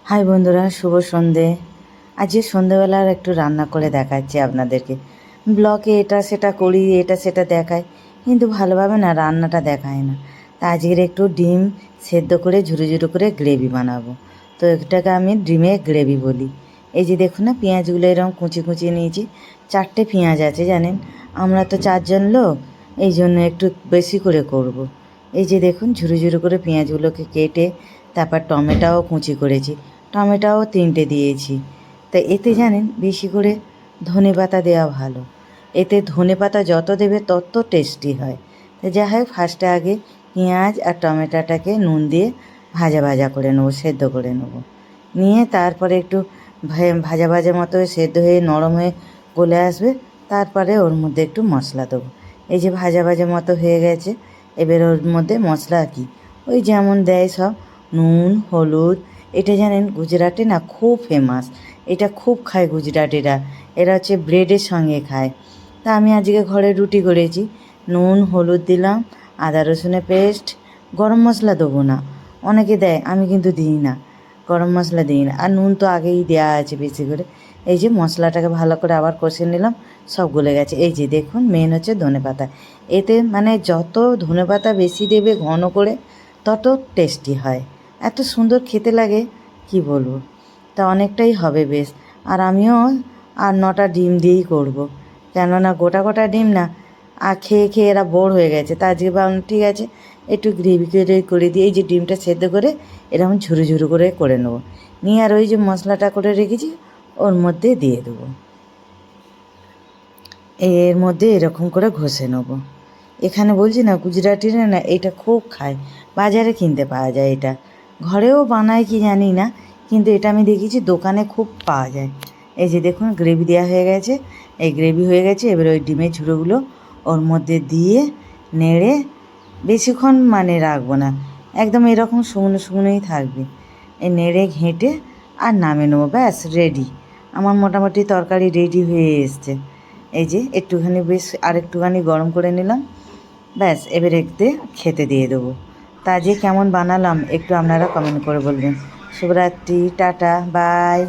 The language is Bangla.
হাই বন্ধুরা, শুভ সন্ধে। আজকে সন্ধেবেলার একটু রান্না করে দেখাচ্ছি আপনাদেরকে। ব্লগে এটা সেটা করি, এটা সেটা দেখায়, কিন্তু ভালোভাবে না রান্নাটা দেখায় না। তা আজকের একটু ডিম সেদ্ধ করে ঝুরো ঝুরো করে গ্রেভি বানাবো। তো এটাকে আমি ডিমের গ্রেভি বলি। এই যে দেখুন না, পেঁয়াজগুলো এরকম কুচি কুচি নিয়েছি। 4টে পেঁয়াজ আছে জানেন, আমরা তো 4জন লোক, এই জন্য একটু বেশি করে করব। এই যে দেখুন, ঝুরো ঝুরো করে পেঁয়াজগুলোকে কেটে তারপর টমেটোও কুচি করেছি, টমেটোও 3টে দিয়েছি। তা এতে জানেন বেশি করে ধনেপাতা দেওয়া ভালো, এতে ধনেপাতা যত দেবে তত টেস্টি হয়। তো যাই হোক, ফার্স্টে আগে পেঁয়াজ আর টমেটোটাকে নুন দিয়ে ভাজা ভাজা করে নেবো, সেদ্ধ করে নেবো। নিয়ে তারপরে একটু ভাজা ভাজা মতো সেদ্ধ হয়ে নরম হয়ে গলে আসবে, তারপরে ওর মধ্যে একটু মশলা দেবো। এই যে ভাজা ভাজা মতো হয়ে গেছে, এবার ওর মধ্যে মশলা কি ওই যেমন দেয় সব, নুন, হলুদ। এটা জানেন গুজরাটে না খুব ফেমাস, এটা খুব খায় গুজরাটিরা, এরা হচ্ছে ব্রেডের সঙ্গে খায়। তা আমি আজকে ঘরে রুটি করেছি, নুন হলুদ দিলাম, আদা রসুনের পেস্ট, গরম মশলা দেবো না, অনেকে দেয়, আমি কিন্তু দিই না, গরম মশলা দিই না, আর নুন তো আগেই দেওয়া আছে বেশি করে। এই যে মশলাটাকে ভালো করে আবার কষে নিলাম, সব গলে গেছে। এই যে দেখুন, মেন হচ্ছে ধনেপাতা। এতে মানে যত ধনেপাতা বেশি দেবে ঘন করে, তত টেস্টি হয়, এত সুন্দর খেতে লাগে কি বলবো। তা অনেকটাই হবে বেশ। আর আমিও আর 9টা ডিম দিয়েই করব, কেননা গোটা গোটা ডিম না আর খেয়ে খেয়ে এরা বোর হয়ে গেছে। তা আজকে ভাবলাম ঠিক আছে, একটু গ্রেভি করে দিয়ে এই যে ডিমটা সেদ্ধ করে এরকম ঝুরো ঝুরো করে নেবো। নিয়ে আর ওই যে মশলাটা করে রেখেছি ওর মধ্যে দিয়ে দেবো, এর মধ্যে এরকম করে ঘষে নেবো। এখানে বলছি না গুজরাটিরা না এটা খুব খায়, বাজারে কিনতে পাওয়া যায়, এটা ঘরেও বানায় কি জানি না, কিন্তু এটা আমি দেখেছি দোকানে খুব পাওয়া যায়। এই যে দেখুন, গ্রেভি দেওয়া হয়ে গেছে, এই গ্রেভি হয়ে গেছে। এবার ওই ডিমের ঝুড়োগুলো ওর মধ্যে দিয়ে নেড়ে বেশিক্ষণ মানে রাখবো না, একদম এরকম শুকনো শুকনোই থাকবে। এই নেড়ে ঘেঁটে আর নামে নেবো, ব্যাস রেডি। আমার মোটামুটি তরকারি রেডি হয়ে এসছে। এই যে একটুখানি বেশ আর একটুখানি গরম করে নিলাম, ব্যাস এবার একটু খেতে দিয়ে দেবো। তা যে কেমন বানালাম একটু আপনারা কমেন্ট করে বলবেন। শুভরাত্রি, টাটা, বাই।